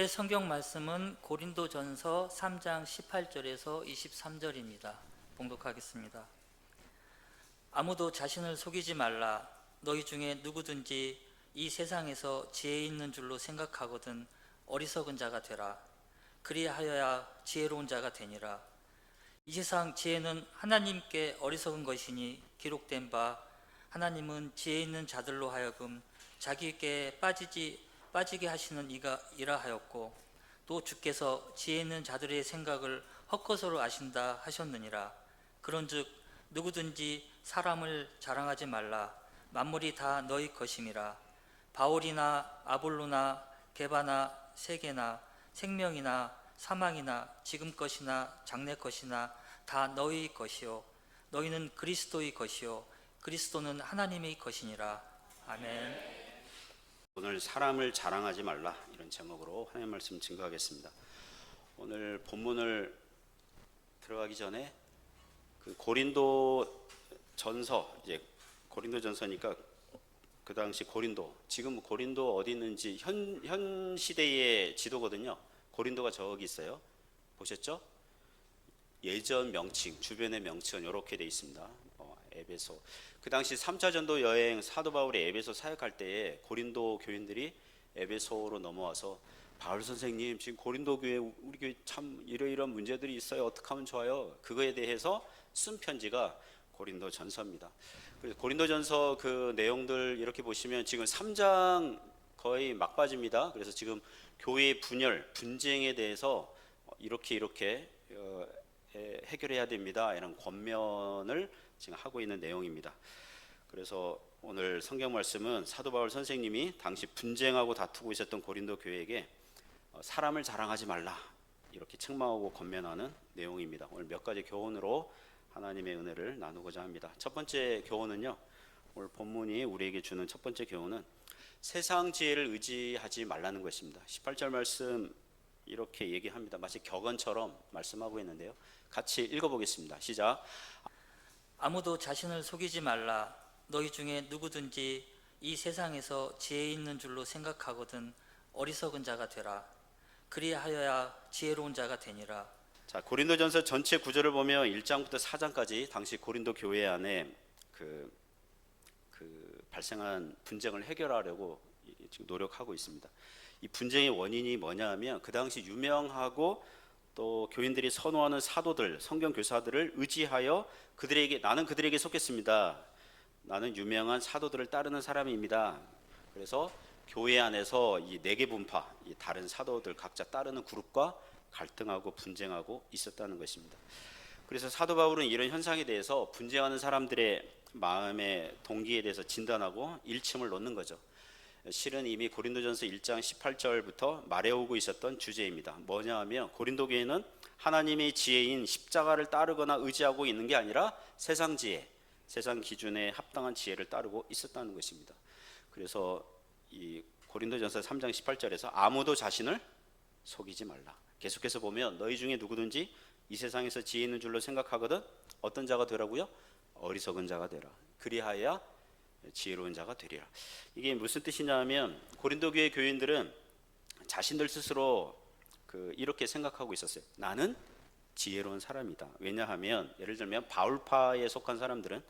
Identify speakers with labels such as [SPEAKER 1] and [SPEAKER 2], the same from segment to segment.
[SPEAKER 1] 오늘의 성경 말씀은 고린도전서 3장 18절에서 23절입니다. 봉독하겠습니다. 아무도 자신을 속이지 말라. 너희 중에 누구든지 이 세상에서 지혜 있는 줄로 생각하거든 어리석은 자가 되라. 그리하여야 지혜로운 자가 되니라. 이 세상 지혜는 하나님께 어리석은 것이니 기록된 바 하나님은 지혜 있는 자들로 하여금 자기께 빠지게 하시는 이라 하였고, 또 주께서 지혜 있는 자들의 생각을 헛것으로 아신다 하셨느니라. 그런즉 누구든지 사람을 자랑하지 말라. 만물이 다 너희 것임이라. 바울이나 아볼로나 게바나 세계나 생명이나 사망이나 지금 것이나 장래 것이나 다 너희 것이요 너희는 그리스도의 것이요 그리스도는 하나님의 것이니라. 아멘.
[SPEAKER 2] 오늘 사람을 자랑하지 말라, 이런 제목으로 하나님의 말씀 증거하겠습니다. 오늘 본문을 들어가기 전에 그 고린도전서, 이제 고린도전서니까 그 당시 고린도, 지금 고린도 어디 있는지 현 시대의 지도거든요. 고린도가 저기 있어요. 보셨죠? 예전 명칭, 주변의 명칭은 이렇게 돼 있습니다. 에베소. 그 당시 3차 전도 여행 사도 바울이 에베소 사역할 때에 고린도 교인들이 에베소로 넘어와서 바울 선생님, 지금 고린도 교회 우리 교회 참 이러이러한 문제들이 있어요. 어떻게 하면 좋아요? 그거에 대해서 쓴 편지가 고린도전서입니다. 그래서 고린도전서 그 내용들 이렇게 보시면 지금 3장 거의 막바지입니다. 그래서 지금 교회의 분열, 분쟁에 대해서 이렇게 해결해야 됩니다. 이런 권면을 지금 하고 있는 내용입니다. 그래서 오늘 성경 말씀은 사도 바울 선생님이 당시 분쟁하고 다투고 있었던 고린도 교회에게 사람을 자랑하지 말라, 이렇게 책망하고 권면하는 내용입니다. 오늘 몇 가지 교훈으로 하나님의 은혜를 나누고자 합니다. 첫 번째 교훈은요, 오늘 본문이 우리에게 주는 첫 번째 교훈은 세상 지혜를 의지하지 말라는 것입니다. 18절 말씀 이렇게 얘기합니다. 마치 격언처럼 말씀하고 있는데요. 같이 읽어보겠습니다. 시작.
[SPEAKER 1] 아무도 자신을 속이지 말라. 너희 중에 누구든지 이 세상에서 지혜 있는 줄로 생각하거든 어리석은 자가 되라. 그리하여야 지혜로운 자가 되니라.
[SPEAKER 2] 자, 고린도전서 전체 구절을 보면 1장부터 4장까지 당시 고린도 교회 안에 그 발생한 분쟁을 해결하려고 지금 노력하고 있습니다. 이 분쟁의 원인이 뭐냐 하면 그 당시 유명하고 또 교인들이 선호하는 사도들, 성경 교사들을 의지하여 나는 그들에게 속했습니다. 나는 유명한 사도들을 따르는 사람입니다. 그래서 교회 안에서 이 네 개 분파, 이 다른 사도들 각자 따르는 그룹과 갈등하고 분쟁하고 있었다는 것입니다. 그래서 사도 바울은 이런 현상에 대해서 분쟁하는 사람들의 마음의 동기에 대해서 진단하고 일침을 놓는 거죠. 실은 이미 고린도전서 1장 18절부터 말해오고 있었던 주제입니다. 뭐냐 하면 고린도 교회는 하나님의 지혜인 십자가를 따르거나 의지하고 있는 게 아니라 세상 지혜, 세상 기준에 합당한 지혜를 따르고 있었다는 것입니다. 그래서 이 고린도전서 3장 18절에서 아무도 자신을 속이지 말라. 계속해서 보면 너희 중에 누구든지 이 세상에서 지혜 있는 줄로 생각하거든 어떤 자가 되라고요? 어리석은 자가 되라. 그리하여 지혜로운 자가 되리라. 이게 무슨 뜻이냐 하면 고린도 교회 교인들은 자신들 스스로 이렇게 생각하고 있었어요. 나는 지혜로운 사람이다. 왜냐하면 예를 들면 바울파에 속한 사람들은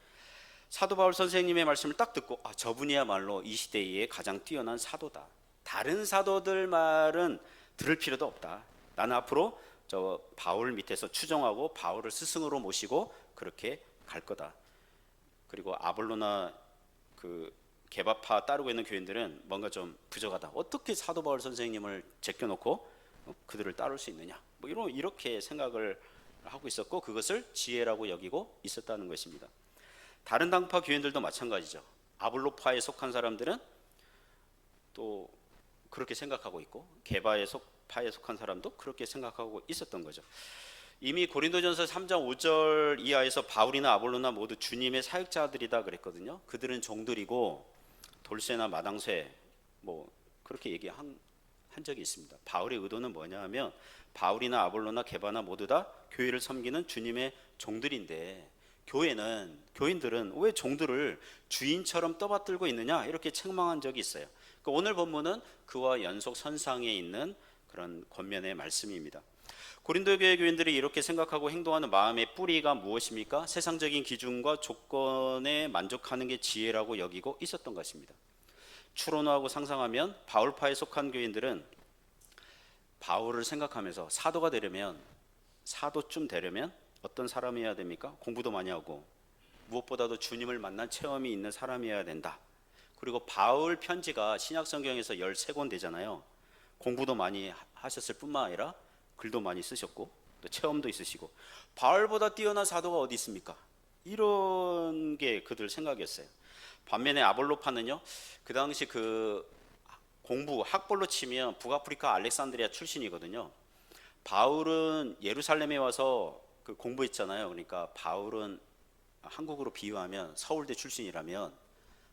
[SPEAKER 2] 사도 바울 선생님의 말씀을 딱 듣고 저분이야말로 이 시대에 가장 뛰어난 사도다. 다른 사도들 말은 들을 필요도 없다. 나는 앞으로 저 바울 밑에서 추종하고 바울을 스승으로 모시고 그렇게 갈 거다. 그리고 아볼로나 개바파 따르고 있는 교인들은 뭔가 좀 부족하다. 어떻게 사도 바울 선생님을 제껴놓고 그들을 따를 수 있느냐? 이렇게 생각을 하고 있었고 그것을 지혜라고 여기고 있었다는 것입니다. 다른 당파 교인들도 마찬가지죠. 아볼로파에 속한 사람들은 또 그렇게 생각하고 있고 개바파에 속한 사람도 그렇게 생각하고 있었던 거죠. 이미 고린도전서 3장 5절 이하에서 바울이나 아볼로나 모두 주님의 사역자들이다 그랬거든요. 그들은 종들이고 돌쇠나 마당쇠 그렇게 얘기한 적이 있습니다. 바울의 의도는 뭐냐 하면 바울이나 아볼로나 게바나 모두 다 교회를 섬기는 주님의 종들인데 교인들은 왜 종들을 주인처럼 떠받들고 있느냐 이렇게 책망한 적이 있어요. 오늘 본문은 그와 연속 선상에 있는 그런 권면의 말씀입니다. 고린도 교회 교인들이 이렇게 생각하고 행동하는 마음의 뿌리가 무엇입니까? 세상적인 기준과 조건에 만족하는 게 지혜라고 여기고 있었던 것입니다. 추론하고 상상하면 바울파에 속한 교인들은 바울을 생각하면서 사도쯤 되려면 어떤 사람이어야 됩니까? 공부도 많이 하고 무엇보다도 주님을 만난 체험이 있는 사람이어야 된다. 그리고 바울 편지가 신약 성경에서 13권 되잖아요. 공부도 많이 하셨을 뿐만 아니라 글도 많이 쓰셨고 또 체험도 있으시고 바울보다 뛰어난 사도가 어디 있습니까? 이런 게 그들 생각이었어요. 반면에 아볼로파는요, 그 당시 학벌로 치면 북아프리카 알렉산드리아 출신이거든요. 바울은 예루살렘에 와서 공부했잖아요. 그러니까 바울은 한국으로 비유하면 서울대 출신이라면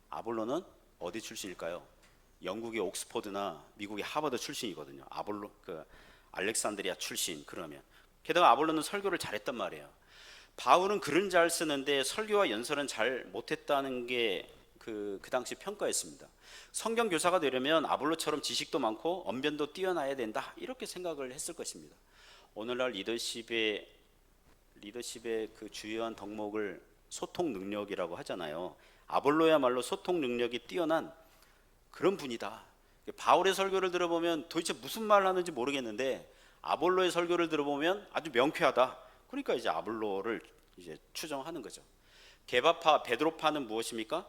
[SPEAKER 2] 아볼로는 어디 출신일까요? 영국의 옥스퍼드나 미국의 하버드 출신이거든요. 알렉산드리아 출신. 그러면 게다가 아볼로는 설교를 잘했단 말이에요. 바울은 글은 잘 쓰는데 설교와 연설은 잘 못했다는 게 그 당시 평가였습니다. 성경 교사가 되려면 아볼로처럼 지식도 많고 언변도 뛰어나야 된다, 이렇게 생각을 했을 것입니다. 오늘날 리더십의 그 주요한 덕목을 소통 능력이라고 하잖아요. 아볼로야말로 소통 능력이 뛰어난 그런 분이다. 바울의 설교를 들어보면 도대체 무슨 말을 하는지 모르겠는데 아볼로의 설교를 들어보면 아주 명쾌하다. 그러니까 이제 아볼로를 이제 추정하는 거죠. 게바파, 베드로파는 무엇입니까?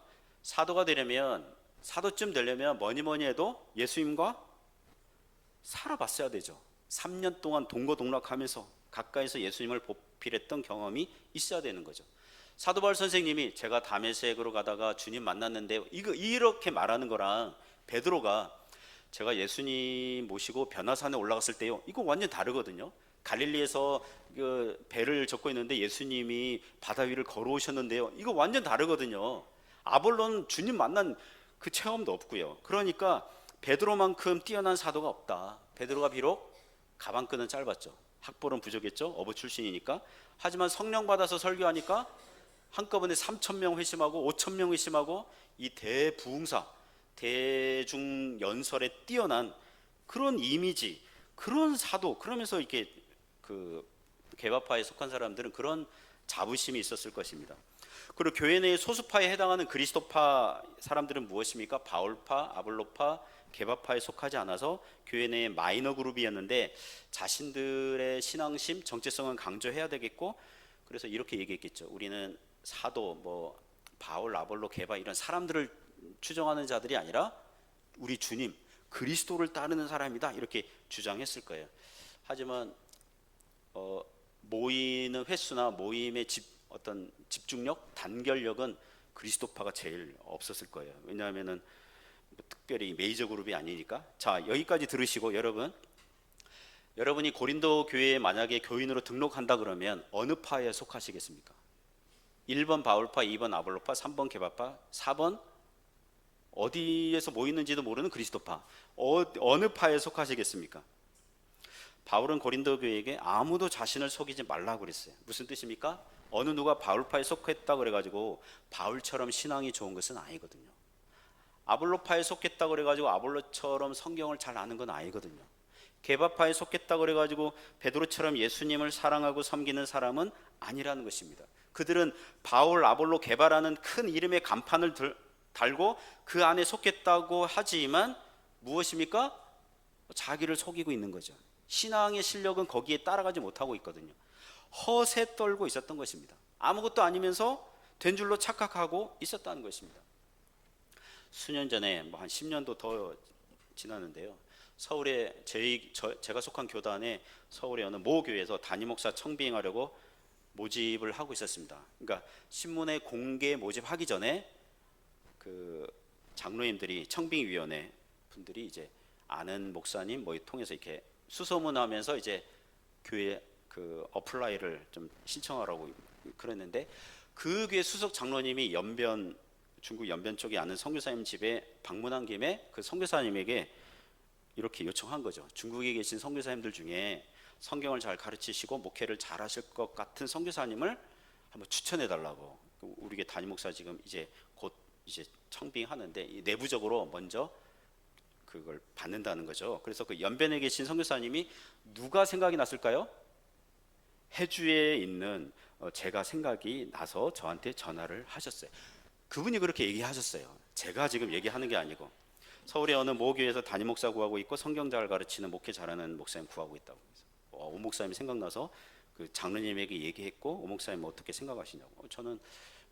[SPEAKER 2] 사도쯤 되려면 뭐니 해도 예수님과 살아봤어야 되죠. 3년 동안 동거동락하면서 가까이서 예수님을 보필했던 경험이 있어야 되는 거죠. 사도 바울 선생님이 제가 다메섹으로 가다가 주님 만났는데 이렇게 말하는 거랑 베드로가 제가 예수님 모시고 변화산에 올라갔을 때요, 이거 완전 다르거든요. 갈릴리에서 배를 젓고 있는데 예수님이 바다 위를 걸어오셨는데요, 이거 완전 다르거든요. 아볼로는 주님 만난 그 체험도 없고요. 그러니까 베드로만큼 뛰어난 사도가 없다. 베드로가 비록 가방끈은 짧았죠. 학벌은 부족했죠. 어부 출신이니까. 하지만 성령 받아서 설교하니까 한꺼번에 3,000명 회심하고 5,000명 회심하고 이 대부흥사, 대중연설에 뛰어난 그런 이미지, 그런 사도, 그러면서 이렇게 개바파에 속한 사람들은 그런 자부심이 있었을 것입니다. 그리고 교회 내의 소수파에 해당하는 그리스도파 사람들은 무엇입니까? 바울파, 아볼로파, 개바파에 속하지 않아서 교회 내의 마이너 그룹이었는데 자신들의 신앙심, 정체성은 강조해야 되겠고, 그래서 이렇게 얘기했겠죠. 우리는 사도, 바울, 아볼로, 개바 이런 사람들을 추정하는 자들이 아니라 우리 주님 그리스도를 따르는 사람이다, 이렇게 주장했을 거예요. 하지만 모이는 횟수나 모임의 어떤 집중력, 단결력은 그리스도파가 제일 없었을 거예요. 왜냐하면은 특별히 메이저 그룹이 아니니까. 자, 여기까지 들으시고 여러분이 고린도 교회에 만약에 교인으로 등록한다 그러면 어느 파에 속하시겠습니까? 1번 바울파, 2번 아볼로파, 3번 게바파, 4번 어디에서 모이는지도 모르는 그리스도파, 어느 파에 속하시겠습니까? 바울은 고린도 교회에게 아무도 자신을 속이지 말라고 그랬어요. 무슨 뜻입니까? 어느 누가 바울파에 속했다 그래가지고 바울처럼 신앙이 좋은 것은 아니거든요. 아볼로파에 속했다 그래가지고 아볼로처럼 성경을 잘 아는 건 아니거든요. 게바파에 속했다 그래가지고 베드로처럼 예수님을 사랑하고 섬기는 사람은 아니라는 것입니다. 그들은 바울, 아볼로, 게바라는 큰 이름의 간판을 달고 그 안에 속했다고 하지만 무엇입니까? 자기를 속이고 있는 거죠. 신앙의 실력은 거기에 따라가지 못하고 있거든요. 허세 떨고 있었던 것입니다. 아무것도 아니면서 된 줄로 착각하고 있었다는 것입니다. 수년 전에 한 10년도 더 지났는데요, 서울에 제가 속한 교단에 서울의 어느 모 교회에서 담임 목사 청빙하려고 모집을 하고 있었습니다. 그러니까 신문에 공개 모집하기 전에 그 장로님들이, 청빙위원회 분들이 이제 아는 목사님 통해서 이렇게 수소문하면서 이제 교회 어플라이를 좀 신청하라고 그랬는데, 그 교회 수석 장로님이 중국 연변 쪽에 아는 선교사님 집에 방문한 김에 그 선교사님에게 이렇게 요청한 거죠. 중국에 계신 선교사님들 중에 성경을 잘 가르치시고 목회를 잘 하실 것 같은 선교사님을 한번 추천해 달라고. 우리 교회 담임 목사 지금 곧 청빙하는데 내부적으로 먼저 그걸 받는다는 거죠. 그래서 그 연변에 계신 선교사님이 누가 생각이 났을까요? 해주에 있는 제가 생각이 나서 저한테 전화를 하셨어요. 그분이 그렇게 얘기하셨어요. 제가 지금 얘기하는 게 아니고. 서울의 어느 모교에서 담임 목사 구하고 있고 성경 잘 가르치는 목회 잘하는 목사님 구하고 있다고. 오 목사님이 생각나서 그 장로님에게 얘기했고, 오 목사님 어떻게 생각하시냐고. 저는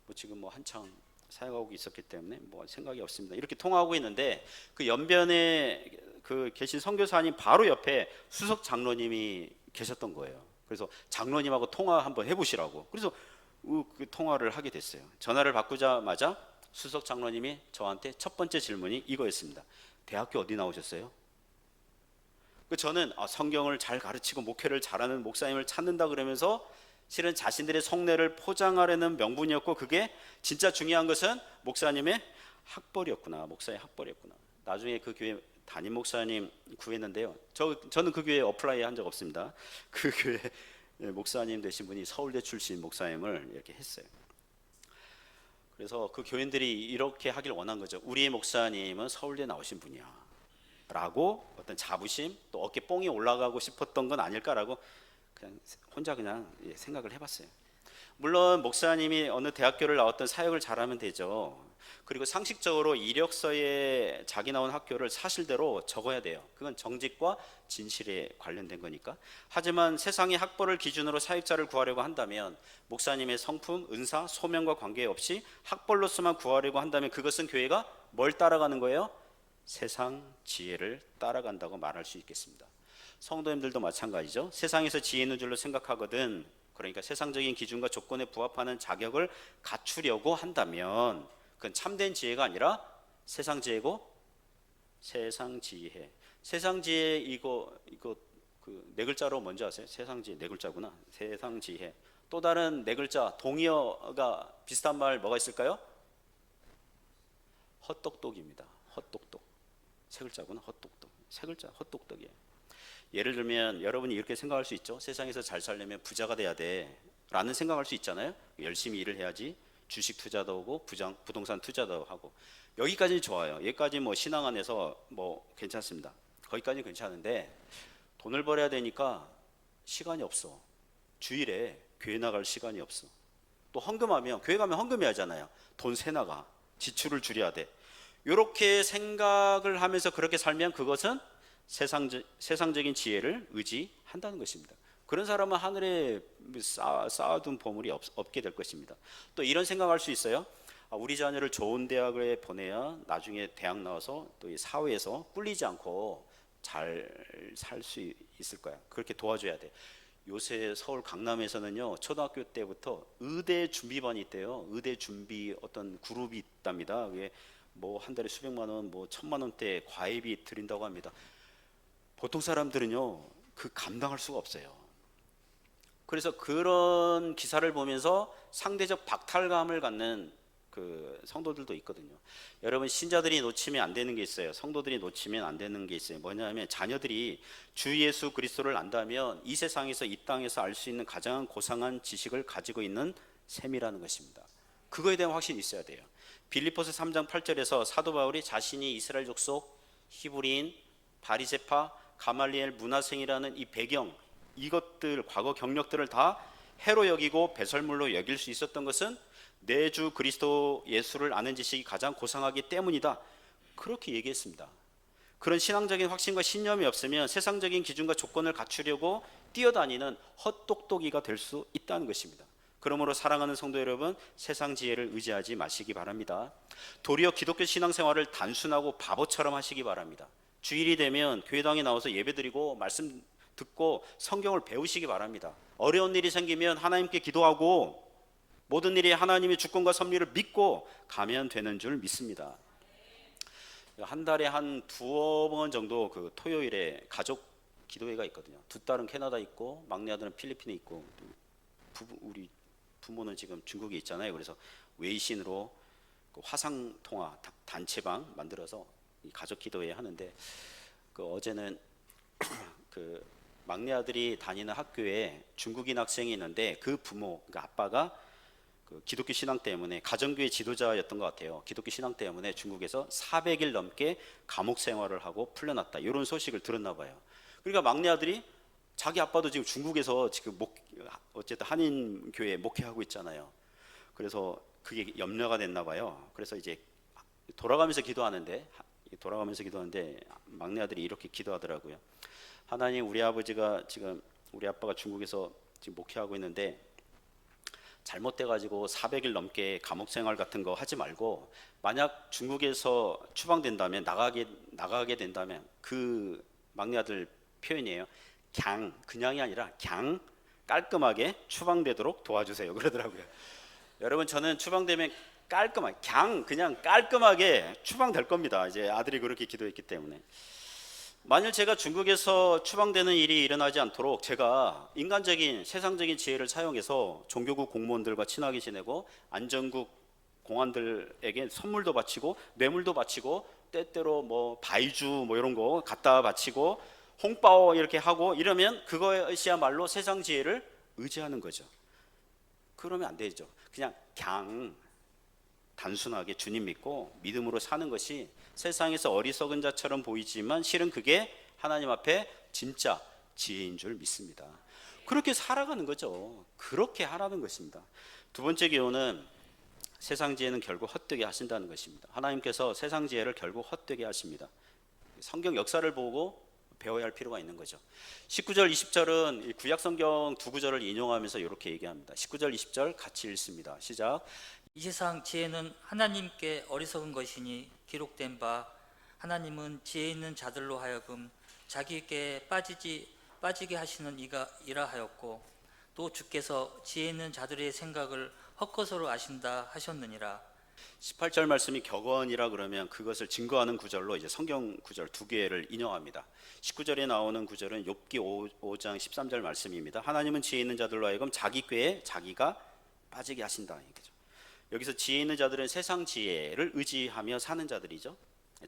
[SPEAKER 2] 뭐 지금 뭐 한창 사역하고 있었기 때문에 뭐 생각이 없습니다. 이렇게 통화하고 있는데 그 연변에 그 계신 선교사님 바로 옆에 수석 장로님이 계셨던 거예요. 그래서 장로님하고 통화 한번 해보시라고. 그래서 그 통화를 하게 됐어요. 전화를 받고자마자 수석 장로님이 저한테 첫 번째 질문이 이거였습니다. 대학교 어디 나오셨어요? 저는 성경을 잘 가르치고 목회를 잘하는 목사님을 찾는다 그러면서 실은 자신들의 속내를 포장하려는 명분이었고, 그게 진짜 중요한 것은 목사님의 학벌이었구나. 목사의 학벌이었구나. 나중에 그 교회 담임 목사님 구했는데요. 저는 그 교회에 어플라이 한 적 없습니다. 그 교회 목사님 되신 분이 서울대 출신 목사님을 이렇게 했어요. 그래서 그 교인들이 이렇게 하길 원한 거죠. 우리 목사님은 서울대 나오신 분이야 라고 어떤 자부심, 또 어깨 뽕이 올라가고 싶었던 건 아닐까라고 그냥 혼자 생각을 해봤어요. 물론 목사님이 어느 대학교를 나왔던 사역을 잘하면 되죠. 그리고 상식적으로 이력서에 자기 나온 학교를 사실대로 적어야 돼요. 그건 정직과 진실에 관련된 거니까. 하지만 세상의 학벌을 기준으로 사역자를 구하려고 한다면, 목사님의 성품, 은사, 소명과 관계없이 학벌로서만 구하려고 한다면 그것은 교회가 뭘 따라가는 거예요? 세상 지혜를 따라간다고 말할 수 있겠습니다. 성도님들도 마찬가지죠. 세상에서 지혜 있는 줄로 생각하거든, 그러니까 세상적인 기준과 조건에 부합하는 자격을 갖추려고 한다면 그건 참된 지혜가 아니라 세상 지혜고, 세상 지혜. 세상 지혜 이거 그 네 글자로 뭔지 아세요? 세상 지혜 네 글자구나. 세상 지혜. 또 다른 네 글자 동의어가 비슷한 말 뭐가 있을까요? 헛똑똑입니다. 헛똑똑. 세 글자구나. 헛똑똑. 세 글자 헛똑똑이에요. 예를 들면 여러분이 이렇게 생각할 수 있죠. 세상에서 잘 살려면 부자가 돼야 돼 라는 생각할 수 있잖아요. 열심히 일을 해야지 주식 투자도 하고 부동산 투자도 하고. 여기까지는 좋아요. 여기까지 뭐 신앙 안에서 뭐 괜찮습니다. 거기까지는 괜찮은데 돈을 벌어야 되니까 시간이 없어. 주일에 교회 나갈 시간이 없어. 또 헌금하면, 교회 가면 헌금해야 하잖아요. 돈 새 나가. 지출을 줄여야 돼. 이렇게 생각을 하면서 그렇게 살면 그것은 세상적인 지혜를 의지한다는 것입니다. 그런 사람은 하늘에 쌓아둔 보물이 없게 될 것입니다. 또 이런 생각할 수 있어요. 우리 자녀를 좋은 대학에 보내야 나중에 대학 나와서 또 이 사회에서 꿀리지 않고 잘 살 수 있을 거야. 그렇게 도와줘야 돼. 요새 서울 강남에서는요, 초등학교 때부터 의대 준비반이 있대요. 의대 준비 어떤 그룹이 있답니다. 그게 뭐 한 달에 수백만 원, 뭐 1,000만 원대 과외비 드린다고 합니다. 보통 사람들은요, 그 감당할 수가 없어요. 그래서 그런 기사를 보면서 상대적 박탈감을 갖는 그 성도들도 있거든요. 여러분, 신자들이 놓치면 안 되는 게 있어요. 성도들이 놓치면 안 되는 게 있어요. 뭐냐면 자녀들이 주 예수 그리스도를 안다면 이 세상에서, 이 땅에서 알 수 있는 가장 고상한 지식을 가지고 있는 셈이라는 것입니다. 그거에 대한 확신이 있어야 돼요. 빌립보서 3장 8절에서 사도 바울이 자신이 이스라엘 족속, 히브리인, 바리새파, 가말리엘 문화생이라는 이 배경, 이것들 과거 경력들을 다 해로 여기고 배설물로 여길 수 있었던 것은 내 주 그리스도 예수를 아는 지식이 가장 고상하기 때문이다. 그렇게 얘기했습니다. 그런 신앙적인 확신과 신념이 없으면 세상적인 기준과 조건을 갖추려고 뛰어다니는 헛똑똑이가 될 수 있다는 것입니다. 그러므로 사랑하는 성도 여러분, 세상 지혜를 의지하지 마시기 바랍니다. 도리어 기독교 신앙생활을 단순하고 바보처럼 하시기 바랍니다. 주일이 되면 교회당에 나와서 예배드리고 말씀 듣고 성경을 배우시기 바랍니다. 어려운 일이 생기면 하나님께 기도하고 모든 일이 하나님의 주권과 섭리를 믿고 가면 되는 줄 믿습니다. 한 달에 한 두어 번 정도 그 토요일에 가족 기도회가 있거든요. 두 딸은 캐나다 있고 막내 아들은 필리핀에 있고, 우리 부모는 지금 중국에 있잖아요. 그래서 웨이신으로 그 화상 통화 단체방 만들어서 가족 기도회 하는데, 그 어제는 그 막내 아들이 다니는 학교에 중국인 학생이 있는데 그 부모, 그러니까 아빠가 그 기독교 신앙 때문에 가정교회 지도자였던 것 같아요. 기독교 신앙 때문에 중국에서 400일 넘게 감옥 생활을 하고 풀려났다. 이런 소식을 들었나 봐요. 그러니까 막내 아들이 자기 아빠도 지금 중국에서 지금 어쨌든 한인 교회에 목회하고 있잖아요. 그래서 그게 염려가 됐나 봐요. 그래서 이제 돌아가면서 기도하는데 막내 아들이 이렇게 기도하더라고요. 하나님, 우리 아버지가 지금 우리 아빠가 중국에서 지금 목회하고 있는데 잘못돼가지고 400일 넘게 감옥 생활 같은 거 하지 말고 만약 중국에서 추방된다면 나가게 된다면 그 막내 아들 표현이에요. 그냥이 아니라 깔끔하게 추방되도록 도와주세요. 그러더라고요. 여러분, 저는 추방되면 그냥 깔끔하게 추방될 겁니다. 이제 아들이 그렇게 기도했기 때문에. 만일 제가 중국에서 추방되는 일이 일어나지 않도록 제가 인간적인 세상적인 지혜를 사용해서 종교국 공무원들과 친하게 지내고 안전국 공안들에게 선물도 바치고 뇌물도 바치고 때때로 뭐 바이주 뭐 이런 거 갖다 바치고 홍바오 이렇게 하고 이러면 그것이야말로 세상 지혜를 의지하는 거죠. 그러면 안 되죠. 그냥 단순하게 주님 믿고 믿음으로 사는 것이 세상에서 어리석은 자처럼 보이지만 실은 그게 하나님 앞에 진짜 지혜인 줄 믿습니다. 그렇게 살아가는 거죠. 그렇게 하라는 것입니다. 두 번째 교훈은 세상 지혜는 결국 헛되게 하신다는 것입니다. 하나님께서 세상 지혜를 결국 헛되게 하십니다. 성경 역사를 보고 배워야 할 필요가 있는 거죠. 19절 20절은 구약 성경 두 구절을 인용하면서 이렇게 얘기합니다. 19절 20절 같이 읽습니다. 시작.
[SPEAKER 1] 이 세상 지혜는 하나님께 어리석은 것이니 기록된 바 하나님은 지혜 있는 자들로 하여금 자기께 빠지게 하시는 이라 하였고 또 주께서 지혜 있는 자들의 생각을 헛것으로 아신다 하셨느니라.
[SPEAKER 2] 18절 말씀이 격언이라 그러면 그것을 증거하는 구절로 이제 성경 구절 두 개를 인용합니다. 19절에 나오는 구절은 욥기 5장 13절 말씀입니다. 하나님은 지혜 있는 자들로 하여금 자기 꾀에 자기가 빠지게 하신다. 여기서 지혜 있는 자들은 세상 지혜를 의지하며 사는 자들이죠.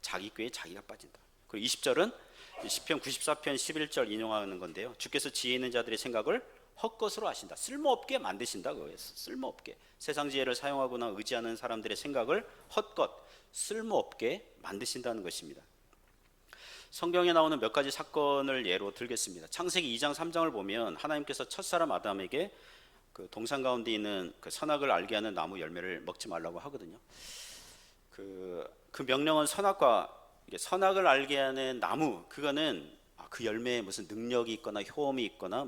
[SPEAKER 2] 자기 꾀에 자기가 빠진다. 그리고 20절은 시편 94편 11절 인용하는 건데요. 주께서 지혜 있는 자들의 생각을 헛것으로 하신다. 쓸모없게 만드신다. 그거였어. 쓸모없게. 세상 지혜를 사용하거나 의지하는 사람들의 생각을 헛것, 쓸모없게 만드신다는 것입니다. 성경에 나오는 몇 가지 사건을 예로 들겠습니다. 창세기 2장 3장을 보면 하나님께서 첫사람 아담에게 그 동산 가운데 있는 그 선악을 알게 하는 나무 열매를 먹지 말라고 하거든요. 그 명령은 선악을 알게 하는 나무, 그거는 그 열매에 무슨 능력이 있거나 효험이 있거나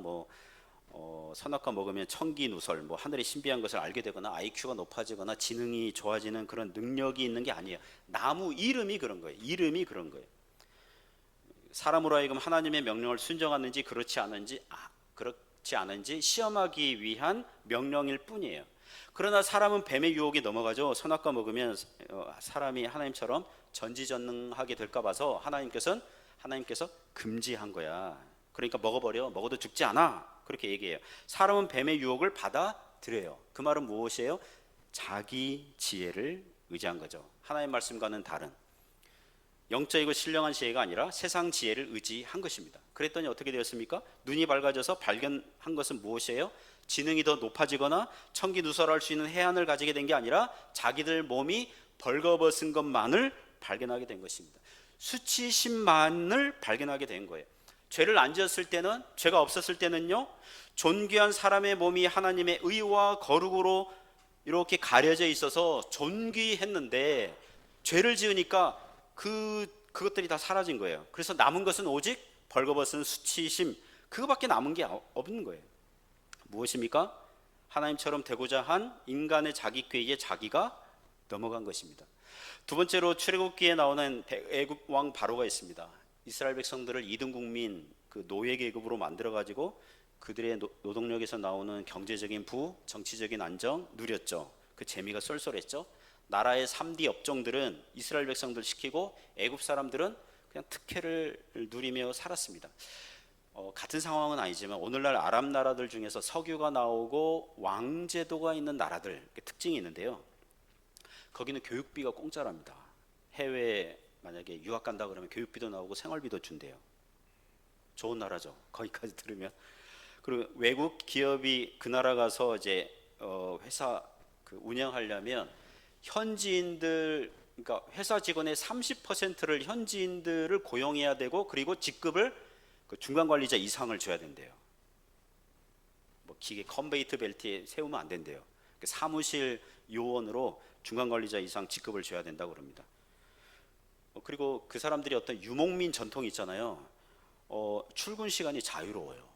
[SPEAKER 2] 선악과 먹으면 청기 누설, 하늘의 신비한 것을 알게 되거나 IQ가 높아지거나 지능이 좋아지는 그런 능력이 있는 게 아니에요. 나무 이름이 그런 거예요. 사람으로 하여금 하나님의 명령을 순종하는지 그렇지 않은지 시험하기 위한 명령일 뿐이에요. 그러나 사람은 뱀의 유혹에 넘어가죠. 선악과 먹으면 사람이 하나님처럼 전지전능하게 될까 봐서 하나님께서 금지한 거야. 그러니까 먹어도 죽지 않아. 그렇게 얘기해요. 사람은 뱀의 유혹을 받아들여요. 그 말은 무엇이에요? 자기 지혜를 의지한 거죠. 하나님 말씀과는 다른 영적이고 신령한 지혜가 아니라 세상 지혜를 의지한 것입니다. 그랬더니 어떻게 되었습니까? 눈이 밝아져서 발견한 것은 무엇이에요? 지능이 더 높아지거나 청기누설할 수 있는 해안을 가지게 된 게 아니라 자기들 몸이 벌거벗은 것만을 발견하게 된 것입니다. 수치심만을 발견하게 된 거예요. 죄를 안 지었을 때는, 죄가 없었을 때는요, 존귀한 사람의 몸이 하나님의 의와 거룩으로 이렇게 가려져 있어서 존귀했는데 죄를 지으니까 그것들이 다 사라진 거예요. 그래서 남은 것은 오직 벌거벗은 수치심, 그거밖에 남은 게 없는 거예요. 무엇입니까? 하나님처럼 되고자 한 인간의 자기 꾀에 자기가 넘어간 것입니다. 두 번째로 출애굽기에 나오는 애굽 왕 바로가 있습니다. 이스라엘 백성들을 2등 국민, 그 노예 계급으로 만들어 가지고 그들의 노동력에서 나오는 경제적인 부, 정치적인 안정 누렸죠. 그 재미가 쏠쏠했죠. 나라의 3D 업종들은 이스라엘 백성들 시키고 애굽 사람들은 그냥 특혜를 누리며 살았습니다. 같은 상황은 아니지만 오늘날 아랍 나라들 중에서 석유가 나오고 왕제도가 있는 나라들, 특징이 있는데요. 거기는 교육비가 공짜랍니다. 해외에 만약에 유학 간다 그러면 교육비도 나오고 생활비도 준대요. 좋은 나라죠. 거기까지 들으면. 그리고 외국 기업이 그 나라 가서 이제 회사 그 운영하려면 현지인들, 그러니까 회사 직원의 30%를 현지인들을 고용해야 되고, 그리고 직급을 그 중간 관리자 이상을 줘야 된대요. 뭐 기계 컨베이트 벨트에 세우면 안 된대요. 그 사무실 요원으로 중간 관리자 이상 직급을 줘야 된다고 그럽니다. 그리고 그 사람들이 어떤 유목민 전통이 있잖아요. 출근 시간이 자유로워요.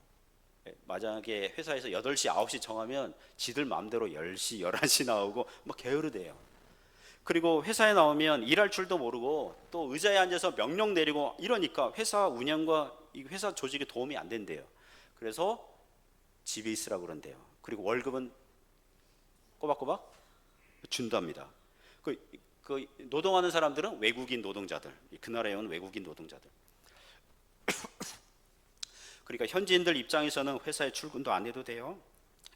[SPEAKER 2] 만약에 회사에서 8시, 9시 정하면 지들 마음대로 10시, 11시 나오고 막 게으르대요. 그리고 회사에 나오면 일할 줄도 모르고 또 의자에 앉아서 명령 내리고 이러니까 회사 운영과 이 회사 조직에 도움이 안 된대요. 그래서 집에 있으라고 그런대요. 그리고 월급은 꼬박꼬박 준답니다. 그 노동하는 사람들은 외국인 노동자들, 그 나라에 온 외국인 노동자들. 그러니까 현지인들 입장에서는 회사에 출근도 안 해도 돼요.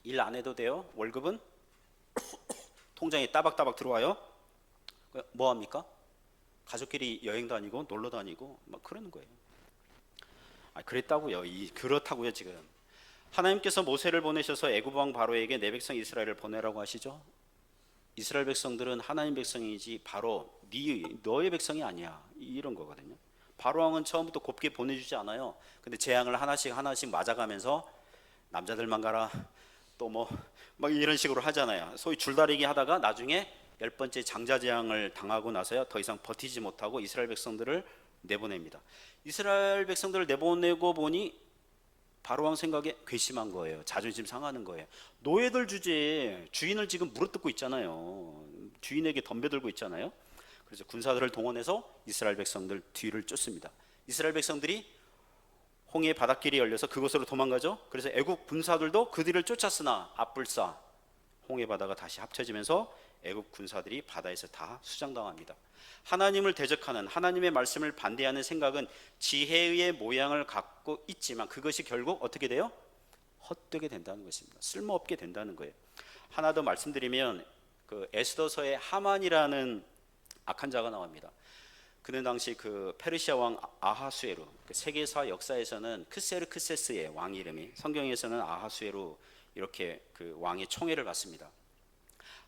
[SPEAKER 2] 일 안 해도 돼요. 월급은 통장에 따박따박 들어와요. 뭐 합니까? 가족끼리 여행 다니고 놀러 다니고 막 그러는 거예요. 그랬다고요. 그렇다고요. 지금 하나님께서 모세를 보내셔서 애굽 왕 바로에게 내 백성 이스라엘을 보내라고 하시죠. 이스라엘 백성들은 하나님 백성이지 바로 너의 백성이 아니야, 이런 거거든요. 바로 왕은 처음부터 곱게 보내주지 않아요. 근데 재앙을 하나씩 하나씩 맞아가면서 남자들만 가라, 또 뭐 막 이런 식으로 하잖아요. 소위 줄다리기 하다가 나중에 10번째 장자 재앙을 당하고 나서야 더 이상 버티지 못하고 이스라엘 백성들을 내보냅니다. 이스라엘 백성들을 내보내고 보니 바로왕 생각에 괘씸한 거예요. 자존심 상하는 거예요. 노예들 주제에 주인을 지금 물어뜯고 있잖아요. 주인에게 덤벼들고 있잖아요. 그래서 군사들을 동원해서 이스라엘 백성들 뒤를 쫓습니다. 이스라엘 백성들이 홍해 바닷길이 열려서 그곳으로 도망가죠. 그래서 애국 군사들도 그 뒤를 쫓았으나 앞불싸 홍해 바다가 다시 합쳐지면서 애국 군사들이 바다에서 다 수장당합니다. 하나님을 대적하는, 하나님의 말씀을 반대하는 생각은 지혜의 모양을 갖고 있지만 그것이 결국 어떻게 돼요? 헛되게 된다는 것입니다. 쓸모없게 된다는 거예요. 하나 더 말씀드리면 그 에스더서에 하만이라는 악한 자가 나옵니다. 그는 당시 그 페르시아 왕 아하수에루, 그 세계사 역사에서는 크세르크세스의 왕 이름이, 성경에서는 아하수에루 이렇게 그 왕의 총애를 받습니다.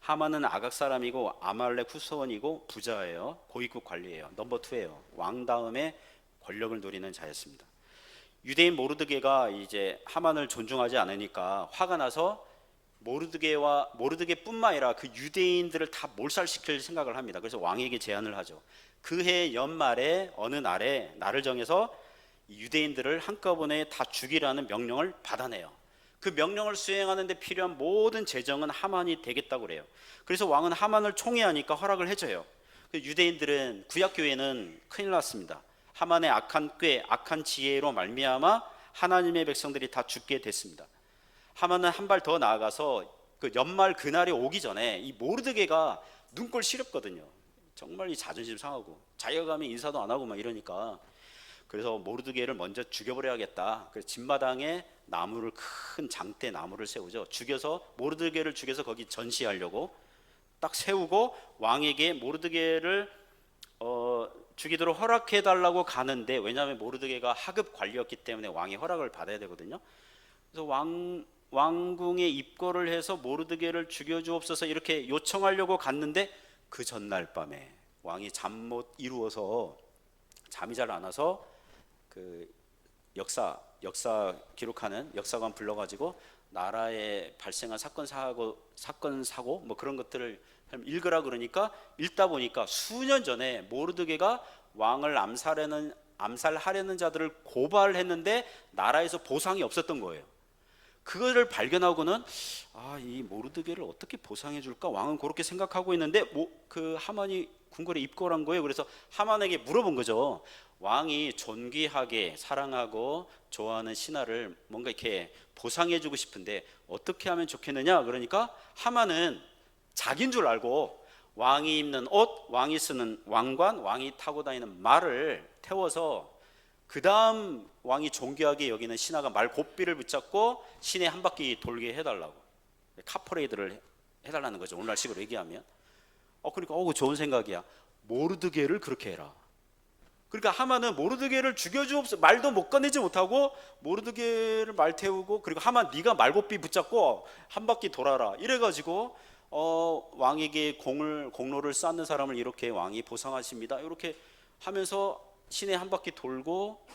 [SPEAKER 2] 하만은 아각 사람이고 아말렉 후손이고 부자예요. 고위급 관리예요. 넘버 2예요. 왕 다음에 권력을 누리는 자였습니다. 유대인 모르드게가 이제 하만을 존중하지 않으니까 화가 나서 모르드게뿐만 아니라 그 유대인들을 다 몰살시킬 생각을 합니다. 그래서 왕에게 제안을 하죠. 그해 연말에 어느 날에 날을 정해서 유대인들을 한꺼번에 다 죽이라는 명령을 받아내요. 그 명령을 수행하는 데 필요한 모든 재정은 하만이 되겠다고 그래요. 그래서 왕은 하만을 총애하니까 허락을 해줘요. 유대인들은, 구약교회는 큰일 났습니다. 하만의 악한 꾀, 악한 지혜로 말미암아 하나님의 백성들이 다 죽게 됐습니다. 하만은 한 발 더 나아가서 그 연말 그날이 오기 전에 이 모르드게가 눈꼴 시렵거든요. 정말 이 자존심 상하고 자기가 가면 인사도 안 하고 막 이러니까, 그래서 모르드게를 먼저 죽여버려야겠다. 그래서 집마당에 나무를, 큰 장대 나무를 세우죠. 죽여서 모르드게를 죽여서 거기 전시하려고 딱 세우고 왕에게 모르드게를 죽이도록 허락해 달라고 가는데, 왜냐하면 모르드게가 하급 관리였기 때문에 왕의 허락을 받아야 되거든요. 그래서 왕궁에 입고를 해서 모르드게를 죽여주옵소서 이렇게 요청하려고 갔는데, 그 전날 밤에 왕이 잠 못 이루어서, 잠이 잘 안 와서 그 역사 기록하는 역사관 불러가지고 나라에 발생한 사건 사고 뭐 그런 것들을 읽으라 그러니까 읽다 보니까 수년 전에 모르드게가 왕을 암살하려는 자들을 고발했는데 나라에서 보상이 없었던 거예요. 그거를 발견하고는 이 모르드게를 어떻게 보상해 줄까? 왕은 그렇게 생각하고 있는데 그 하만이 궁궐에 입고한 거예요. 그래서 하만에게 물어본 거죠. 왕이 존귀하게 사랑하고 좋아하는 신하를 뭔가 이렇게 보상해 주고 싶은데 어떻게 하면 좋겠느냐? 그러니까 하만은 자기인 줄 알고 왕이 입는 옷, 왕이 쓰는 왕관, 왕이 타고 다니는 말을 태워서, 그 다음 왕이 존귀하게 여기는 신하가 말 고삐를 붙잡고 시내 한 바퀴 돌게 해달라고, 카퍼레이드를 해달라는 거죠. 오늘날식으로 얘기하면. 그러니까 좋은 생각이야. 모르드게를 그렇게 해라. 그러니까 하만은 모르드게를 죽여주옵소서, 말도 못 꺼내지 못하고 모르드게를 말 태우고, 그리고 하만 네가 말고삐 붙잡고 한 바퀴 돌아라 이래가지고 왕에게 공로를 쌓는 사람을 이렇게 왕이 보상하십니다. 이렇게 하면서 시내 한 바퀴 돌고,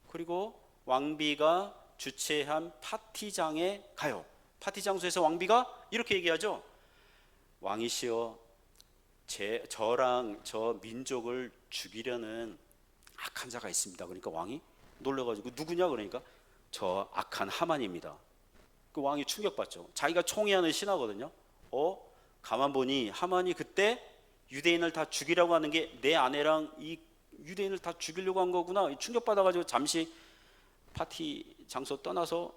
[SPEAKER 2] 그리고 왕비가 주최한 파티장에 가요. 파티 장소에서 왕비가 이렇게 얘기하죠. 왕이시여, 저랑 저 민족을 죽이려는 악한 자가 있습니다. 그러니까 왕이 놀라가지고 누구냐 그러니까 저 악한 하만입니다. 그 왕이 충격받죠. 자기가 총애하는 신하거든요. 가만 보니 하만이 그때 유대인을 다 죽이려고 하는 게 내 아내랑 이 유대인을 다 죽이려고 한 거구나. 충격받아가지고 잠시 파티 장소 떠나서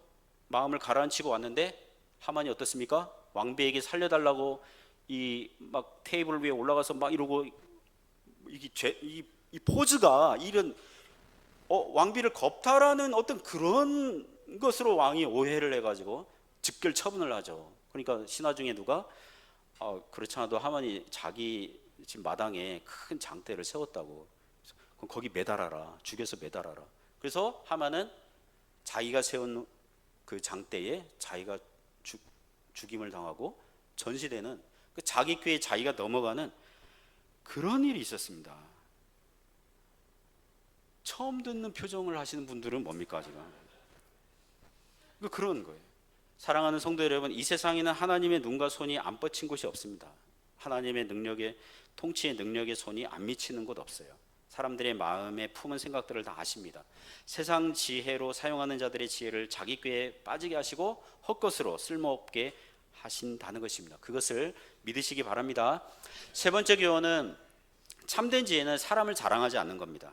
[SPEAKER 2] 마음을 가라앉히고 왔는데, 하만이 어떻습니까? 왕비에게 살려달라고 이 막 테이블 위에 올라가서 막 이러고, 이 포즈가 이런 왕비를 겁탈하는 어떤 그런 것으로 왕이 오해를 해가지고 즉결 처분을 하죠. 그러니까 신하 중에 누가 그렇지 않아도 하만이 자기 집 마당에 큰 장대를 세웠다고, 그럼 거기 매달아라, 죽여서 매달아라. 그래서 하만은 자기가 세운 그 장대에 자기가 죽임을 당하고 전시되는, 그 자기 꾀에 자기가 넘어가는 그런 일이 있었습니다. 처음 듣는 표정을 하시는 분들은 뭡니까 지금? 그런 거예요. 사랑하는 성도 여러분, 이 세상에는 하나님의 눈과 손이 안 뻗친 곳이 없습니다. 하나님의 능력에, 통치의 능력에 손이 안 미치는 곳 없어요. 사람들의 마음에 품은 생각들을 다 아십니다. 세상 지혜로 사용하는 자들의 지혜를 자기 꾀에 빠지게 하시고 헛것으로 쓸모없게 하신다는 것입니다. 그것을 믿으시기 바랍니다. 세 번째 교훈은, 참된 지혜는 사람을 자랑하지 않는 겁니다.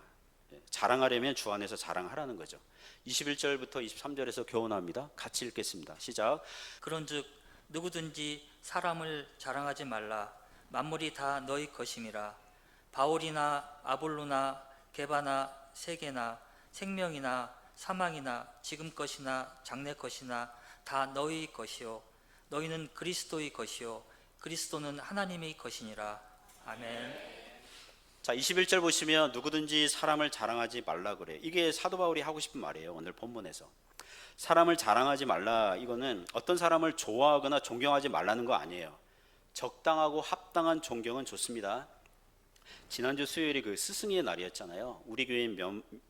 [SPEAKER 2] 자랑하려면 주 안에서 자랑하라는 거죠. 21절부터 23절에서 교훈합니다. 같이 읽겠습니다. 시작.
[SPEAKER 1] 그런즉 누구든지 사람을 자랑하지 말라. 만물이 다 너희 것임이라. 바울이나 아볼로나 게바나 세게나 생명이나 사망이나 지금 것이나 장래 것이나 다 너희 것이요 너희는 그리스도의 것이요 그리스도는 하나님의 것이니라. 아멘.
[SPEAKER 2] 자, 21절 보시면 누구든지 사람을 자랑하지 말라 그래. 이게 사도 바울이 하고 싶은 말이에요. 오늘 본문에서 사람을 자랑하지 말라, 이거는 어떤 사람을 좋아하거나 존경하지 말라는 거 아니에요. 적당하고 합당한 존경은 좋습니다. 지난주 수요일이 그 스승의 날이었잖아요. 우리 교회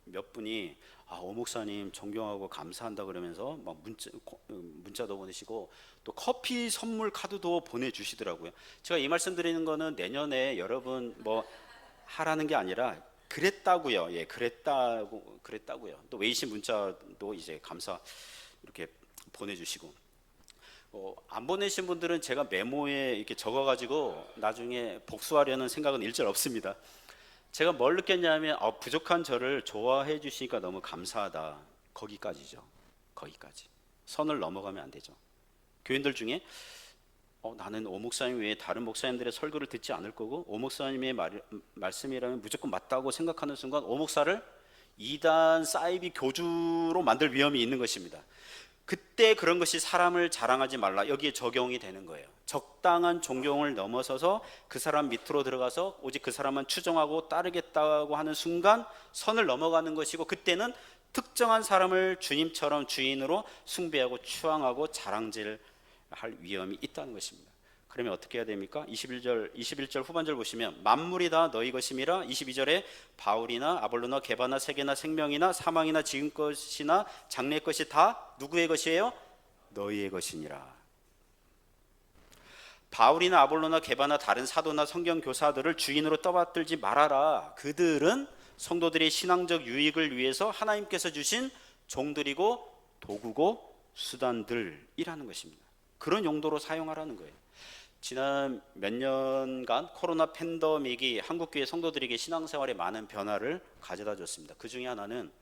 [SPEAKER 2] 몇 분이 오 목사님 존경하고 감사한다 그러면서 막 문자도 보내시고 또 커피 선물 카드도 보내주시더라고요. 제가 이 말씀 드리는 거는 내년에 여러분 뭐 하라는 게 아니라 그랬다고요. 예, 그랬다고요. 또 웨이신 문자도 이제 감사 이렇게 보내주시고, 안 보내신 분들은 제가 메모에 이렇게 적어가지고 나중에 복수하려는 생각은 일절 없습니다. 제가 뭘 느꼈냐면 부족한 저를 좋아해 주시니까 너무 감사하다. 거기까지죠. 거기까지. 선을 넘어가면 안 되죠. 교인들 중에 나는 오 목사님 외에 다른 목사님들의 설교를 듣지 않을 거고 오 목사님의 말씀이라면 무조건 맞다고 생각하는 순간 오 목사를 이단 사이비 교주로 만들 위험이 있는 것입니다. 그때 그런 것이 사람을 자랑하지 말라, 여기에 적용이 되는 거예요. 적당한 존경을 넘어서서 그 사람 밑으로 들어가서 오직 그 사람만 추종하고 따르겠다고 하는 순간 선을 넘어가는 것이고, 그때는 특정한 사람을 주님처럼 주인으로 숭배하고 추앙하고 자랑질할 위험이 있다는 것입니다. 그러면 어떻게 해야 됩니까? 21절 후반절 보시면 만물이 다 너희 것임이라. 22절에 바울이나 아볼로나 게바나 세게나 생명이나 사망이나 지금 것이나 장래 것이 다 누구의 것이에요? 너희의 것이니라. 바울이나 아볼로나 게바나 다른 사도나 성경 교사들을 주인으로 떠받들지 말아라. 그들은 성도들의 신앙적 유익을 위해서 하나님께서 주신 종들이고 도구고 수단들이라는 것입니다. 그런 용도로 사용하라는 거예요. 지난 몇 년간 코로나 팬데믹이 한국교회 성도들에게 신앙생활에 많은 변화를 가져다 줬습니다. 그 중에 하나는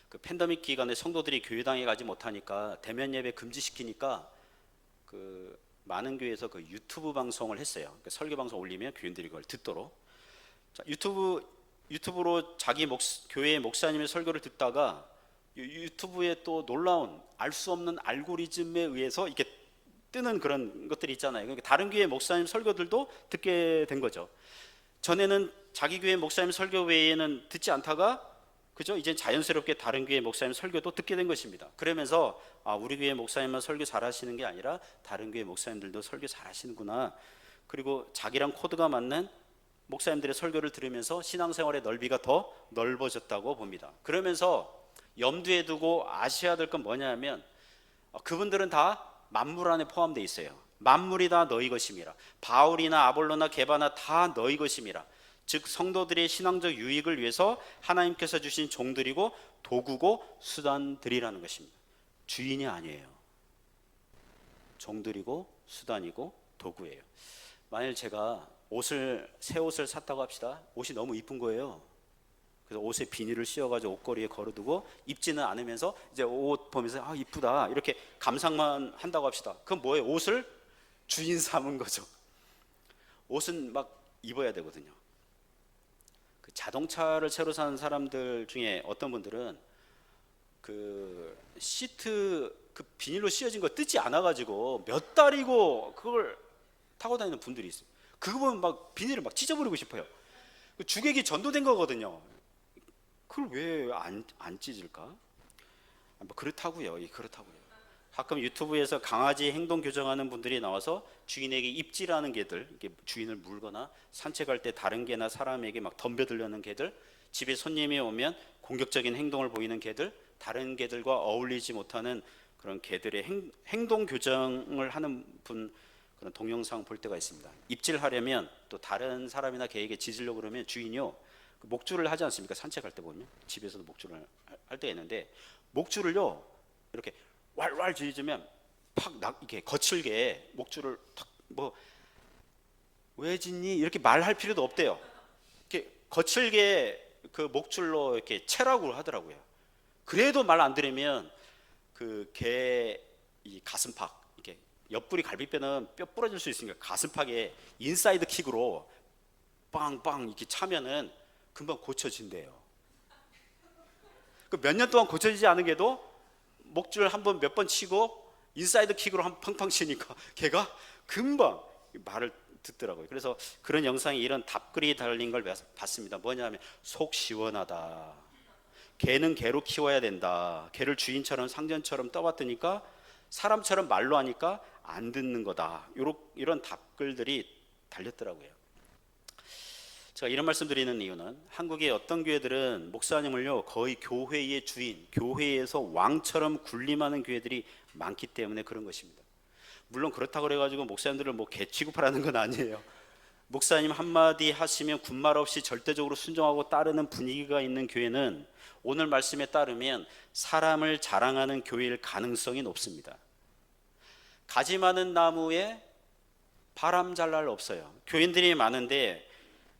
[SPEAKER 2] 그 팬데믹 기간에 성도들이 교회당에 가지 못하니까 대면 예배 금지시키니까 그 많은 교회에서 그 유튜브 방송을 했어요. 그러니까 설교 방송 올리면 교인들이 그걸 듣도록. 자, 유튜브로 자기 교회의 목사님의 설교를 듣다가 유튜브에 또 놀라운 알 수 없는 알고리즘에 의해서 이렇게 뜨는 그런 것들이 있잖아요. 그러니까 다른 교회 목사님 설교들도 듣게 된 거죠. 전에는 자기 교회 목사님 설교 외에는 듣지 않다가 그죠? 이제 자연스럽게 다른 교회 목사님 설교도 듣게 된 것입니다. 그러면서 우리 교회 목사님만 설교 잘하시는 게 아니라 다른 교회 목사님들도 설교 잘하시는구나. 그리고 자기랑 코드가 맞는 목사님들의 설교를 들으면서 신앙생활의 넓이가 더 넓어졌다고 봅니다. 그러면서 염두에 두고 아셔야 될 건 뭐냐면 그분들은 다 만물 안에 포함되어 있어요. 만물이 다 너희 것임이라. 바울이나 아볼로나 게바나 다 너희 것임이라. 즉 성도들의 신앙적 유익을 위해서 하나님께서 주신 종들이고 도구고 수단들이라는 것입니다. 주인이 아니에요. 종들이고 수단이고 도구예요. 만일 제가 새 옷을 샀다고 합시다. 옷이 너무 이쁜 거예요. 그래서 옷에 비닐을 씌워가지고 옷걸이에 걸어두고 입지는 않으면서 이제 옷 보면서 이쁘다 이렇게 감상만 한다고 합시다. 그럼 뭐예요? 옷을 주인 삼은 거죠. 옷은 막 입어야 되거든요. 그 자동차를 새로 사는 사람들 중에 어떤 분들은 그 시트 그 비닐로 씌워진 거 뜯지 않아가지고 몇 달이고 그걸 타고 다니는 분들이 있어요. 그거 보면 막 비닐을 막 찢어버리고 싶어요. 주객이 전도된 거거든요. 그걸 왜 안 찢을까? 뭐 그렇다고요. 가끔 유튜브에서 강아지 행동 교정하는 분들이 나와서 주인에게 입질하는 개들, 이렇게 주인을 물거나 산책할 때 다른 개나 사람에게 막 덤벼들려는 개들, 집에 손님이 오면 공격적인 행동을 보이는 개들, 다른 개들과 어울리지 못하는 그런 개들의 행동 교정을 하는 분 그런 동영상 볼 때가 있습니다. 입질하려면 또 다른 사람이나 개에게 짖으려고 그러면 주인이요 목줄을 하지 않습니까? 산책할 때 보면 집에서도 목줄을 할 때가 있는데 목줄을요 이렇게 왈왈 짖으면 이렇게 거칠게 목줄을 왜 짖니? 이렇게 말할 필요도 없대요. 이렇게 거칠게 그 목줄로 이렇게 채라고 하더라고요. 그래도 말 안 들으면 그 개 이 가슴팍 이렇게 옆구리 갈비뼈는 뼈 부러질 수 있으니까 가슴팍에 인사이드 킥으로 빵빵 이렇게 차면은 금방 고쳐진대요. 그 몇 년 동안 고쳐지지 않은 개도 목줄 한번 몇 번 치고 인사이드 킥으로 한 펑펑 치니까 걔가 금방 말을 듣더라고요. 그래서 그런 영상에 이런 답글이 달린 걸 봤습니다. 뭐냐면 속 시원하다. 개는 개로 키워야 된다. 개를 주인처럼 상전처럼 떠받드니까 사람처럼 말로 하니까 안 듣는 거다. 이런 답글들이 달렸더라고요. 제가 이런 말씀 드리는 이유는 한국의 어떤 교회들은 목사님을요 거의 교회의 주인, 교회에서 왕처럼 군림하는 교회들이 많기 때문에 그런 것입니다. 물론 그렇다고 그래가지고 목사님들을 개 취급하라는 건 아니에요. 목사님 한마디 하시면 군말 없이 절대적으로 순종하고 따르는 분위기가 있는 교회는 오늘 말씀에 따르면 사람을 자랑하는 교회일 가능성이 높습니다. 가지 많은 나무에 바람 잘 날 없어요. 교인들이 많은데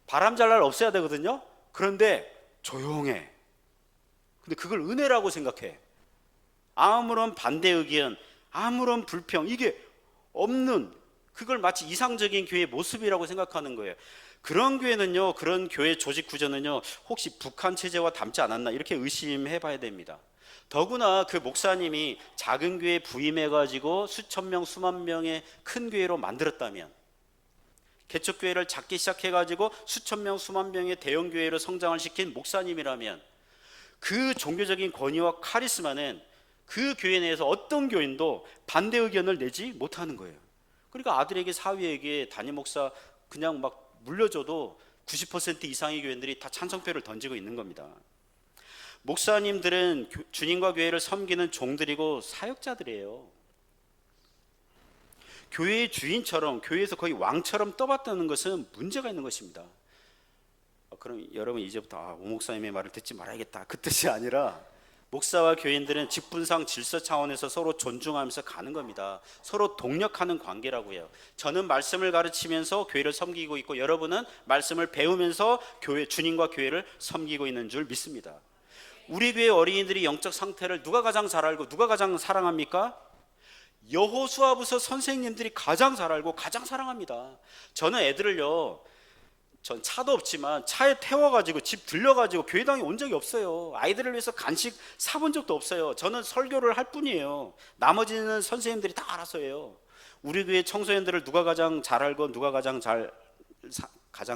[SPEAKER 2] 바람 잘 날 없어야 되거든요. 그런데 조용해. 근데 그걸 은혜라고 생각해. 아무런 반대 의견, 아무런 불평 이게 없는 그걸 마치 이상적인 교회의 모습이라고 생각하는 거예요. 그런 교회는요, 그런 교회 조직 구조는요, 혹시 북한 체제와 닮지 않았나 이렇게 의심해 봐야 됩니다. 더구나 그 목사님이 작은 교회에 부임해가지고 수천 명, 수만 명의 큰 교회로 만들었다면, 개척교회를 작게 시작해가지고 수천 명, 수만 명의 대형 교회로 성장을 시킨 목사님이라면 그 종교적인 권위와 카리스마는 그 교회 내에서 어떤 교인도 반대 의견을 내지 못하는 거예요. 그러니까 아들에게 사위에게 담임 목사 그냥 막 물려줘도 90% 이상의 교인들이 다 찬성표를 던지고 있는 겁니다. 목사님들은 주님과 교회를 섬기는 종들이고 사역자들이에요. 교회의 주인처럼 교회에서 거의 왕처럼 떠받드는 것은 문제가 있는 것입니다. 그럼 여러분 이제부터 오 목사님의 말을 듣지 말아야겠다 그 뜻이 아니라 목사와 교인들은 직분상 질서 차원에서 서로 존중하면서 가는 겁니다. 서로 동력하는 관계라고요. 저는 말씀을 가르치면서 교회를 섬기고 있고 여러분은 말씀을 배우면서 주님과 교회를 섬기고 있는 줄 믿습니다. 우리 교회 어린이들이 영적 상태를 누가 가장 잘 알고 누가 가장 사랑합니까? 여호수아부서 선생님들이 가장 잘 알고 가장 사랑합니다. 저는 애들을요, 전 차도 없지만 차에 태워가지고 집 들려가지고 교회당에 온 적이 없어요. 아이들을 위해서 간식 사본 적도 없어요. 저는 설교를 할 뿐이에요. 나머지는 선생님들이 다 알아서 해요. 우리 교회 청소년들을 누가 가장 잘 알고 누가 가장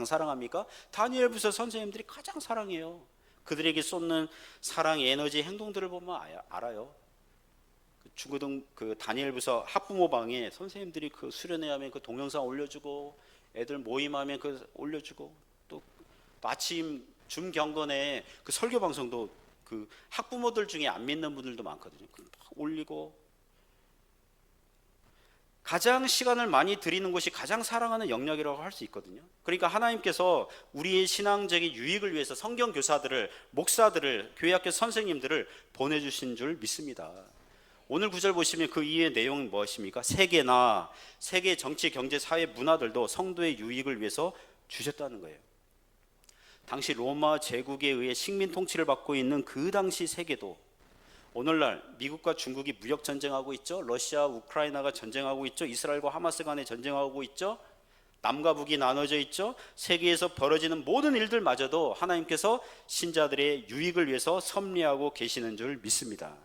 [SPEAKER 2] 사랑합니까? 다니엘 부서 선생님들이 가장 사랑해요. 그들에게 쏟는 사랑, 에너지, 행동들을 보면 알아요. 중고등 그 다니엘부서 학부모 방에 선생님들이 그 수련회 하면 그 동영상 올려주고, 애들 모임하면 그 올려주고, 또 아침 줌 경건에 그 설교 방송도 그 학부모들 중에 안 믿는 분들도 많거든요. 막 올리고, 가장 시간을 많이 들이는 곳이 가장 사랑하는 영역이라고 할 수 있거든요. 그러니까 하나님께서 우리의 신앙적인 유익을 위해서 성경 교사들을, 목사들을, 교회학교 선생님들을 보내주신 줄 믿습니다. 오늘 구절 보시면 그 이유의 내용은 무엇입니까? 세계나 세계 정치, 경제, 사회, 문화들도 성도의 유익을 위해서 주셨다는 거예요. 당시 로마 제국에 의해 식민 통치를 받고 있는 그 당시 세계도 오늘날 미국과 중국이 무역 전쟁하고 있죠. 러시아, 우크라이나가 전쟁하고 있죠. 이스라엘과 하마스 간에 전쟁하고 있죠. 남과 북이 나눠져 있죠. 세계에서 벌어지는 모든 일들마저도 하나님께서 신자들의 유익을 위해서 섭리하고 계시는 줄 믿습니다.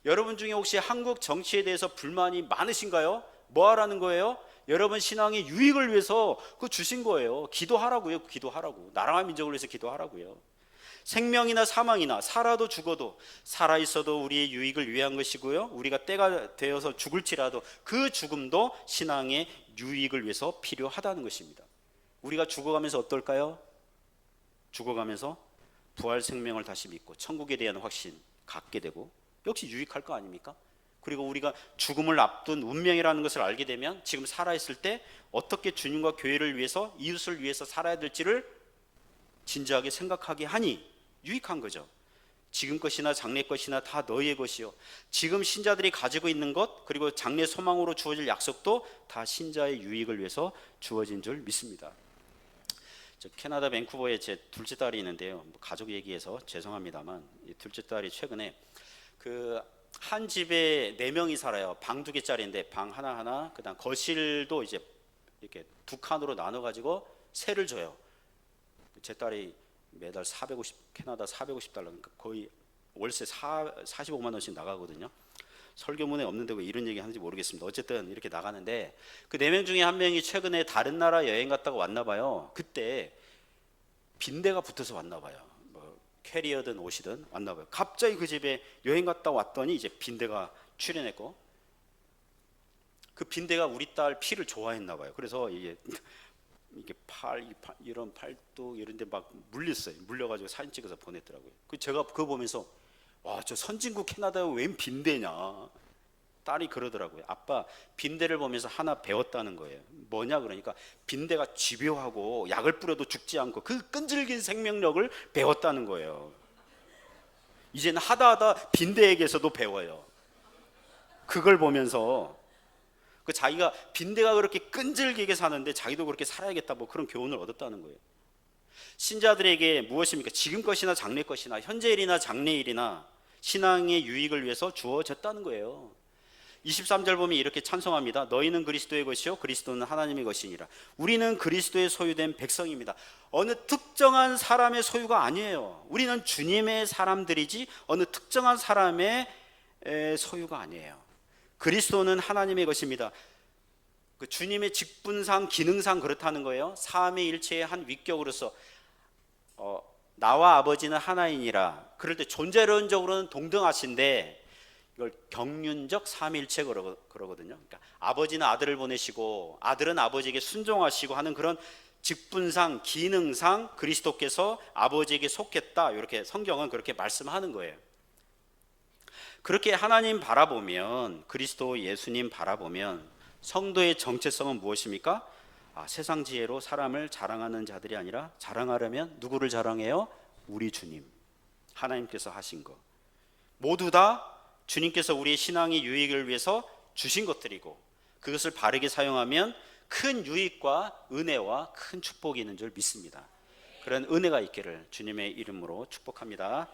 [SPEAKER 2] 여러분 중에 혹시 한국 정치에 대해서 불만이 많으신가요? 뭐 하라는 거예요? 여러분 신앙의 유익을 위해서 그거 주신 거예요. 기도하라고요. 기도하라고. 나라와 민족을 위해서 기도하라고요. 생명이나 사망이나 살아도 죽어도 살아있어도 우리의 유익을 위한 것이고요, 우리가 때가 되어서 죽을지라도 그 죽음도 신앙의 유익을 위해서 필요하다는 것입니다. 우리가 죽어가면서 어떨까요? 죽어가면서 부활 생명을 다시 믿고 천국에 대한 확신 갖게 되고, 역시 유익할 거 아닙니까? 그리고 우리가 죽음을 앞둔 운명이라는 것을 알게 되면 지금 살아있을 때 어떻게 주님과 교회를 위해서, 이웃을 위해서 살아야 될지를 진지하게 생각하게 하니 유익한 거죠. 지금 것이나 장래 것이나 다 너희의 것이요, 지금 신자들이 가지고 있는 것, 그리고 장래 소망으로 주어질 약속도 다 신자의 유익을 위해서 주어진 줄 믿습니다. 저 캐나다 밴쿠버에 제 둘째 딸이 있는데요, 가족 얘기해서 죄송합니다만 이 둘째 딸이 최근에 그 한 집에 4명이 살아요. 방 2개짜리인데 방 하나하나, 그다음 거실도 이제 이렇게 2칸으로 나눠 가지고 세를 줘요. 제 딸이 매달 450, 캐나다 450달러, 그러니까 거의 월세 45만 원씩 나가거든요. 설교문에 없는데 왜 이런 얘기 하는지 모르겠습니다. 어쨌든 이렇게 나가는데 그 4명 중에 한 명이 최근에 다른 나라 여행 갔다가 왔나 봐요. 그때 빈대가 붙어서 왔나 봐요. 뭐 캐리어든 옷이든 왔나 봐요. 갑자기 그 집에 여행 갔다 왔더니 이제 빈대가 출현했고, 그 빈대가 우리 딸 피를 좋아했나 봐요. 그래서 이게 이런 팔뚝 이런 데 막 물렸어요. 물려가지고 사진 찍어서 보냈더라고요. 제가 그거 보면서 와, 저 선진국 캐나다에 웬 빈대냐. 딸이 그러더라고요. 아빠, 빈대를 보면서 하나 배웠다는 거예요. 뭐냐 그러니까 빈대가 집요하고 약을 뿌려도 죽지 않고 그 끈질긴 생명력을 배웠다는 거예요. 이제는 하다 빈대에게서도 배워요. 그걸 보면서 그 자기가 빈대가 그렇게 끈질기게 사는데 자기도 그렇게 살아야겠다, 뭐 그런 교훈을 얻었다는 거예요. 신자들에게 무엇입니까? 지금 것이나 장래 것이나 현재일이나 장래일이나 신앙의 유익을 위해서 주어졌다는 거예요. 23절 보면 이렇게 찬송합니다. 너희는 그리스도의 것이요 그리스도는 하나님의 것이니라. 우리는 그리스도의 소유된 백성입니다. 어느 특정한 사람의 소유가 아니에요. 우리는 주님의 사람들이지 어느 특정한 사람의 소유가 아니에요. 그리스도는 하나님의 것입니다. 그 주님의 직분상 기능상 그렇다는 거예요. 삼위일체의 한 위격으로서 나와 아버지는 하나이니라. 그럴 때 존재론적으로는 동등하신데 이걸 경륜적 삼위일체 그러거든요. 그러니까 아버지는 아들을 보내시고 아들은 아버지에게 순종하시고 하는 그런 직분상 기능상 그리스도께서 아버지에게 속했다, 이렇게 성경은 그렇게 말씀하는 거예요. 그렇게 하나님 바라보면, 그리스도 예수님 바라보면 성도의 정체성은 무엇입니까? 세상 지혜로 사람을 자랑하는 자들이 아니라 자랑하려면 누구를 자랑해요? 우리 주님, 하나님께서 하신 것. 모두 다 주님께서 우리의 신앙의 유익을 위해서 주신 것들이고, 그것을 바르게 사용하면 큰 유익과 은혜와 큰 축복이 있는 줄 믿습니다. 그런 은혜가 있기를 주님의 이름으로 축복합니다.